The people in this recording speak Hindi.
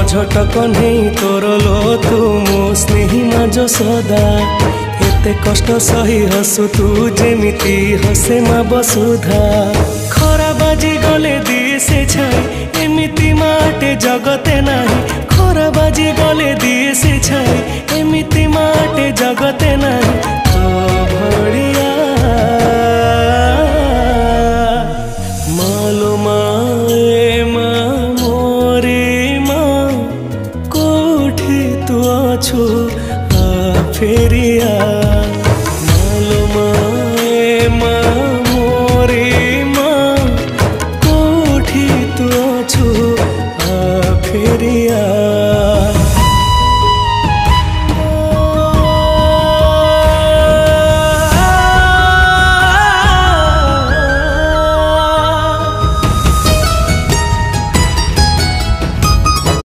झटक नहीं तोर लो तू मो स्नेही माँ सदा एते कष्ट सही हसु तू जेमिति हसे माँ वसुधा खरा बाजी गले दिए से छाई एमिति माटे जगते नाही खरा बाजी गले दिए से छाई एमिति माटे जगते नाही तो भड़िया मालो माए माँ मोरे माँ कोठी तू अछु आ फेरिया मालो माए माँ मोरे माँ कोठी तू अछु आ फेरिया।